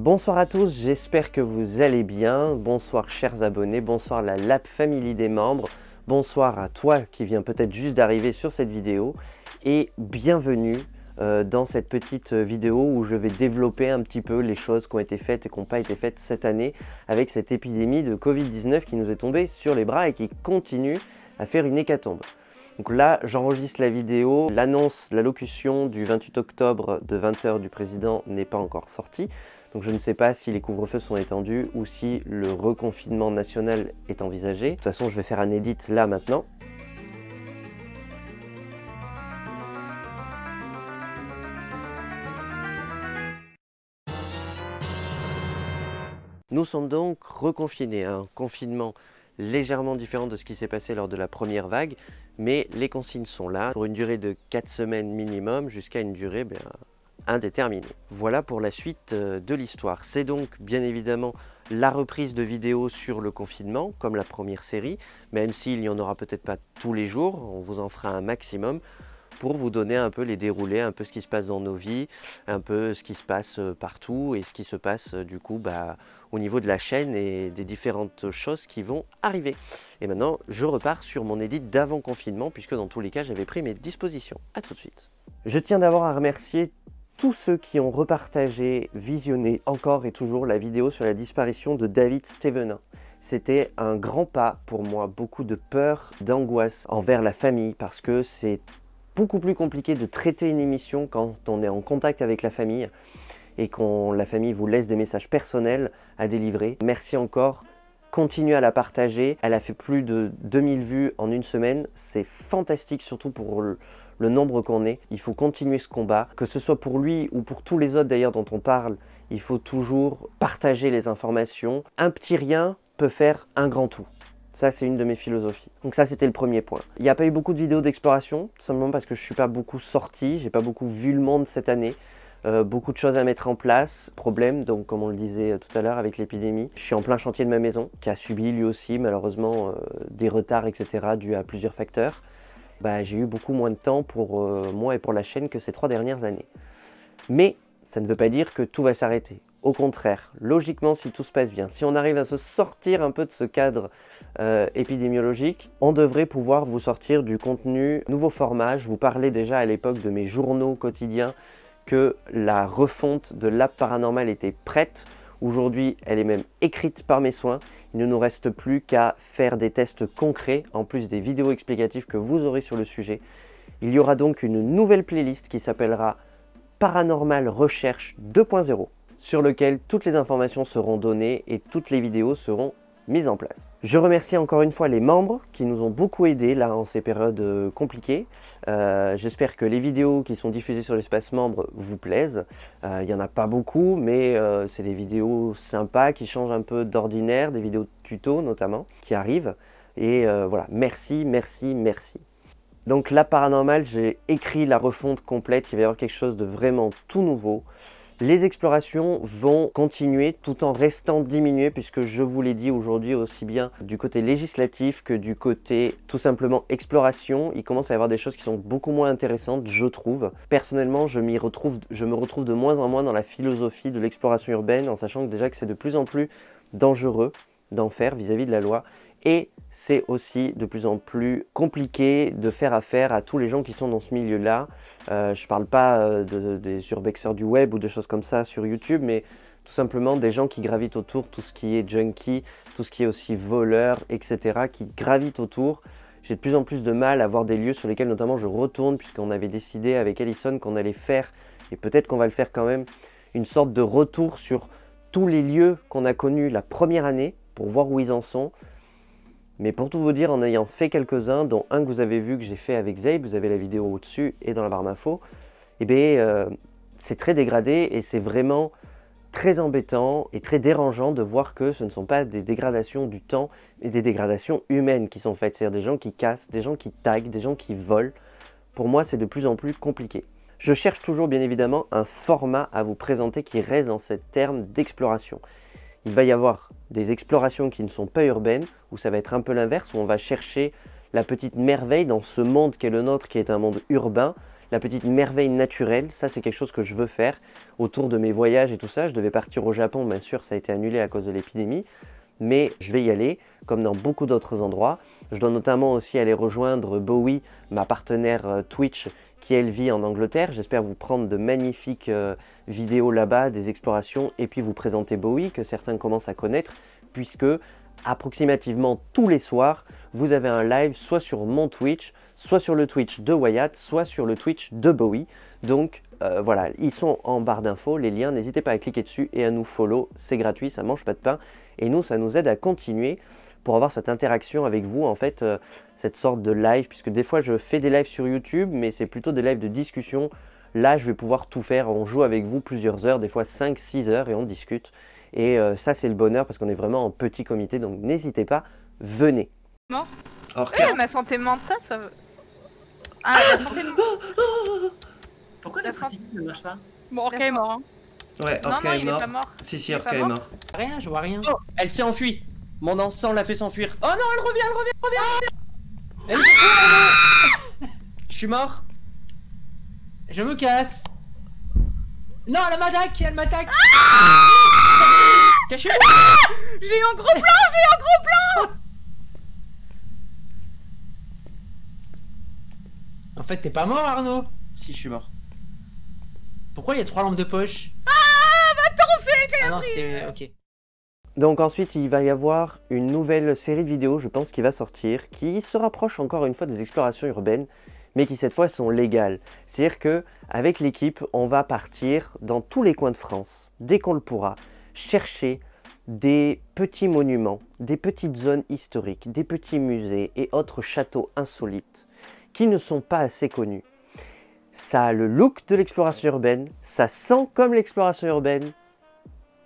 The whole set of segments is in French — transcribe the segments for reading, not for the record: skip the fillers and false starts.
Bonsoir à tous, j'espère que vous allez bien. Bonsoir chers abonnés, bonsoir la Lap Family des membres. Bonsoir à toi qui viens peut-être juste d'arriver sur cette vidéo. Et bienvenue dans cette petite vidéo où je vais développer un petit peu les choses qui ont été faites et qui n'ont pas été faites cette année avec cette épidémie de Covid-19 qui nous est tombée sur les bras et qui continue à faire une hécatombe. Donc là, j'enregistre la vidéo, l'annonce, l'allocution du 28 octobre de 20 h du président n'est pas encore sortie. Donc je ne sais pas si les couvre-feux sont étendus ou si le reconfinement national est envisagé. De toute façon, je vais faire un edit là maintenant. Nous sommes donc reconfinés, un confinement légèrement différent de ce qui s'est passé lors de la première vague, mais les consignes sont là pour une durée de 4 semaines minimum jusqu'à une durée indéterminée. Voilà pour la suite de l'histoire. C'est donc bien évidemment la reprise de vidéos sur le confinement, comme la première série, même s'il n'y en aura peut-être pas tous les jours, on vous en fera un maximum pour vous donner un peu les déroulés, un peu ce qui se passe dans nos vies, un peu ce qui se passe partout et ce qui se passe du coup au niveau de la chaîne et des différentes choses qui vont arriver. Et maintenant, je repars sur mon édit d'avant confinement puisque dans tous les cas, j'avais pris mes dispositions. A tout de suite. Je tiens d'abord à remercier tous ceux qui ont repartagé, visionné encore et toujours la vidéo sur la disparition de David Stevenin. C'était un grand pas pour moi, beaucoup de peur, d'angoisse envers la famille parce que c'est beaucoup plus compliqué de traiter une émission quand on est en contact avec la famille et quand la famille vous laisse des messages personnels à délivrer. Merci encore, continuez à la partager. Elle a fait plus de 2000 vues en une semaine. C'est fantastique, surtout pour le nombre qu'on est. Il faut continuer ce combat, que ce soit pour lui ou pour tous les autres d'ailleurs dont on parle. Il faut toujours partager les informations. Un petit rien peut faire un grand tout. Ça, c'est une de mes philosophies. Donc ça, c'était le premier point. Il n'y a pas eu beaucoup de vidéos d'exploration, simplement parce que je ne suis pas beaucoup sorti, j'ai pas beaucoup vu le monde cette année. Beaucoup de choses à mettre en place. Problème, donc comme on le disait tout à l'heure avec l'épidémie. Je suis en plein chantier de ma maison, qui a subi lui aussi, malheureusement, des retards, etc., dus à plusieurs facteurs. J'ai eu beaucoup moins de temps pour moi et pour la chaîne que ces 3 dernières années. Mais ça ne veut pas dire que tout va s'arrêter. Au contraire, logiquement, si tout se passe bien, si on arrive à se sortir un peu de ce cadre épidémiologique, on devrait pouvoir vous sortir du contenu nouveau format. Je vous parlais déjà à l'époque de mes journaux quotidiens que la refonte de l'app paranormale était prête. Aujourd'hui, elle est même écrite par mes soins. Il ne nous reste plus qu'à faire des tests concrets, en plus des vidéos explicatives que vous aurez sur le sujet. Il y aura donc une nouvelle playlist qui s'appellera Paranormal Recherche 2.0, sur lequel toutes les informations seront données et toutes les vidéos seront mises en place. Je remercie encore une fois les membres qui nous ont beaucoup aidés là en ces périodes compliquées. J'espère que les vidéos qui sont diffusées sur l'espace membre vous plaisent. Il n'y en a pas beaucoup, mais c'est des vidéos sympas qui changent un peu d'ordinaire, des vidéos tuto notamment, qui arrivent. Et voilà, merci, merci, merci. Donc là, paranormal, j'ai écrit la refonte complète, il va y avoir quelque chose de vraiment tout nouveau. Les explorations vont continuer tout en restant diminuées puisque je vous l'ai dit aujourd'hui aussi bien du côté législatif que du côté tout simplement exploration. Il commence à y avoir des choses qui sont beaucoup moins intéressantes, je trouve. Personnellement, je me retrouve de moins en moins dans la philosophie de l'exploration urbaine en sachant que déjà que c'est de plus en plus dangereux d'en faire vis-à-vis de la loi. Et c'est aussi de plus en plus compliqué de faire affaire à tous les gens qui sont dans ce milieu-là. Je ne parle pas des urbexeurs du web ou de choses comme ça sur YouTube, mais tout simplement des gens qui gravitent autour, tout ce qui est junkie, tout ce qui est aussi voleur, etc., qui gravitent autour. J'ai de plus en plus de mal à voir des lieux sur lesquels notamment je retourne, puisqu'on avait décidé avec Alison qu'on allait faire, et peut-être qu'on va le faire quand même, une sorte de retour sur tous les lieux qu'on a connus la première année, pour voir où ils en sont. Mais pour tout vous dire, en ayant fait quelques-uns, dont un que vous avez vu que j'ai fait avec Zabe, vous avez la vidéo au-dessus et dans la barre d'infos, c'est très dégradé et c'est vraiment très embêtant et très dérangeant de voir que ce ne sont pas des dégradations du temps, mais des dégradations humaines qui sont faites. C'est-à-dire des gens qui cassent, des gens qui taguent, des gens qui volent. Pour moi, c'est de plus en plus compliqué. Je cherche toujours, bien évidemment, un format à vous présenter qui reste dans ce terme d'exploration. Il va y avoir des explorations qui ne sont pas urbaines, où ça va être un peu l'inverse, où on va chercher la petite merveille dans ce monde qui est le nôtre, qui est un monde urbain, la petite merveille naturelle. Ça, c'est quelque chose que je veux faire autour de mes voyages et tout ça. Je devais partir au Japon, bien sûr, ça a été annulé à cause de l'épidémie. Mais je vais y aller, comme dans beaucoup d'autres endroits. Je dois notamment aussi aller rejoindre Bowie, ma partenaire Twitch, qui elle vit en Angleterre. J'espère vous prendre de magnifiques vidéos là-bas, des explorations, et puis vous présenter Bowie, que certains commencent à connaître, puisque approximativement tous les soirs, vous avez un live soit sur mon Twitch, soit sur le Twitch de Wyatt, soit sur le Twitch de Bowie. Donc voilà, ils sont en barre d'infos, les liens, n'hésitez pas à cliquer dessus et à nous follow, c'est gratuit, ça mange pas de pain. Et nous, ça nous aide à continuer pour avoir cette interaction avec vous, en fait, cette sorte de live, puisque des fois je fais des lives sur YouTube, mais c'est plutôt des lives de discussion. Là, je vais pouvoir tout faire, on joue avec vous plusieurs heures, des fois 5-6 heures, et on discute. Et ça, c'est le bonheur, parce qu'on est vraiment en petit comité, donc n'hésitez pas, venez. Mort. Orca. Ma santé mentale, ça veut... Ah, la santé mentale. Pourquoi la physique ne marche pas? Bon, Orca est mort. Hein. Ouais, Non, Orca non, est il mort. est pas mort. Si, Il est Orca pas est mort. mort. Rien, je vois rien. Oh, elle s'est enfuie. Mon encens l'a fait s'enfuir. Oh non, elle revient. Elle Je suis mort. Je me casse. Non, elle m'attaque. Cachez-vous. J'ai eu un gros plan, En fait, t'es pas mort, Arnaud. Si, je suis mort. Pourquoi il y a 3 lampes de poche? Ah non, c'est... ok. Donc ensuite, il va y avoir une nouvelle série de vidéos, je pense, qui va sortir, qui se rapproche encore une fois des explorations urbaines, mais qui cette fois sont légales. C'est-à-dire qu'avec l'équipe, on va partir dans tous les coins de France, dès qu'on le pourra, chercher des petits monuments, des petites zones historiques, des petits musées et autres châteaux insolites qui ne sont pas assez connus. Ça a le look de l'exploration urbaine, ça sent comme l'exploration urbaine,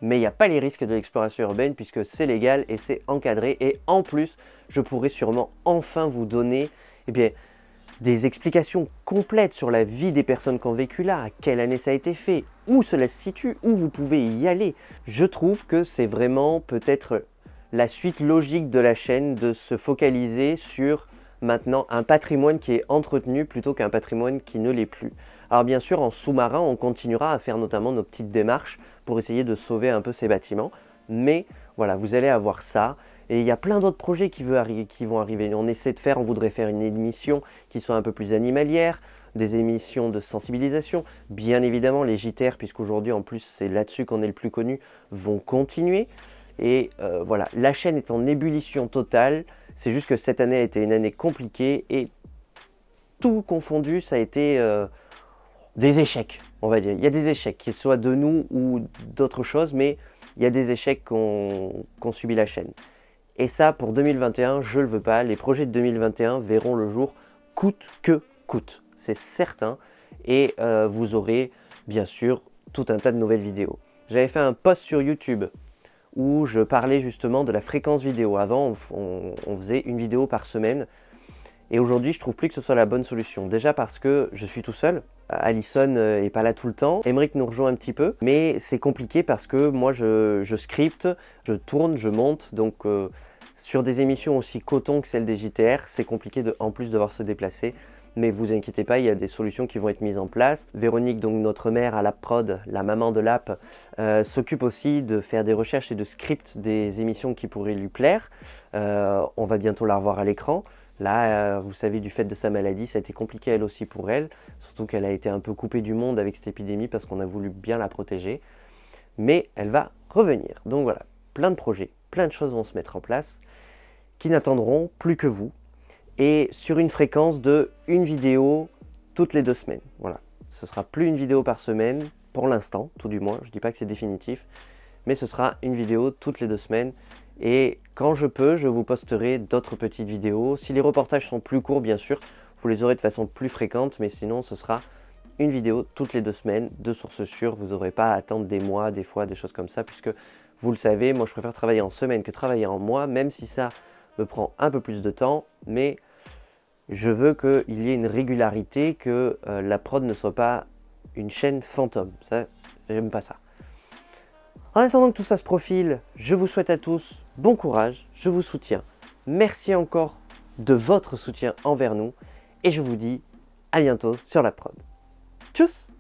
mais il n'y a pas les risques de l'exploration urbaine puisque c'est légal et c'est encadré. Et en plus, je pourrai sûrement enfin vous donner des explications complètes sur la vie des personnes qui ont vécu là, à quelle année ça a été fait, où cela se situe, où vous pouvez y aller. Je trouve que c'est vraiment peut-être la suite logique de la chaîne de se focaliser sur maintenant un patrimoine qui est entretenu plutôt qu'un patrimoine qui ne l'est plus. Alors bien sûr, en sous-marin, on continuera à faire notamment nos petites démarches pour essayer de sauver un peu ces bâtiments. Mais voilà, vous allez avoir ça. Et il y a plein d'autres projets qui vont arriver. On essaie de faire, on voudrait faire une émission qui soit un peu plus animalière, des émissions de sensibilisation. Bien évidemment, les JTR, puisqu'aujourd'hui en plus c'est là-dessus qu'on est le plus connu, vont continuer. Et voilà, la chaîne est en ébullition totale. C'est juste que cette année a été une année compliquée et tout confondu, ça a été des échecs, on va dire. Il y a des échecs, qu'ils soient de nous ou d'autres choses, mais il y a des échecs qu'ont subi la chaîne. Et ça, pour 2021, je ne le veux pas. Les projets de 2021 verront le jour coûte que coûte. C'est certain. Et vous aurez, bien sûr, tout un tas de nouvelles vidéos. J'avais fait un post sur YouTube où je parlais justement de la fréquence vidéo. Avant, on faisait une vidéo par semaine. Et aujourd'hui, je trouve plus que ce soit la bonne solution. Déjà parce que je suis tout seul. Alison n'est pas là tout le temps. Emeric nous rejoint un petit peu. Mais c'est compliqué parce que moi, je scripte, je tourne, je monte. Donc, sur des émissions aussi coton que celle des JTR, c'est compliqué en plus de devoir se déplacer. Mais vous inquiétez pas, il y a des solutions qui vont être mises en place. Véronique, donc notre mère à l'app prod, la maman de l'app, s'occupe aussi de faire des recherches et de script des émissions qui pourraient lui plaire. On va bientôt la revoir à l'écran. Là, vous savez, du fait de sa maladie, ça a été compliqué elle aussi pour elle. Surtout qu'elle a été un peu coupée du monde avec cette épidémie parce qu'on a voulu bien la protéger. Mais elle va revenir. Donc voilà, plein de projets, plein de choses vont se mettre en place qui n'attendront plus que vous. Et sur une fréquence de une vidéo toutes les 2 semaines. Voilà, ce sera plus une vidéo par semaine, pour l'instant, tout du moins. Je ne dis pas que c'est définitif, mais ce sera une vidéo toutes les 2 semaines. Et quand je peux, je vous posterai d'autres petites vidéos. Si les reportages sont plus courts, bien sûr, vous les aurez de façon plus fréquente, mais sinon ce sera une vidéo toutes les 2 semaines, de sources sûres. Vous n'aurez pas à attendre des mois, des fois, des choses comme ça, puisque vous le savez, moi je préfère travailler en semaine que travailler en mois, même si ça me prend un peu plus de temps, mais je veux qu'il y ait une régularité, que la prod ne soit pas une chaîne fantôme. Ça, j'aime pas ça. En attendant que tout ça se profile, je vous souhaite à tous bon courage, je vous soutiens. Merci encore de votre soutien envers nous et je vous dis à bientôt sur la prod. Tchuss.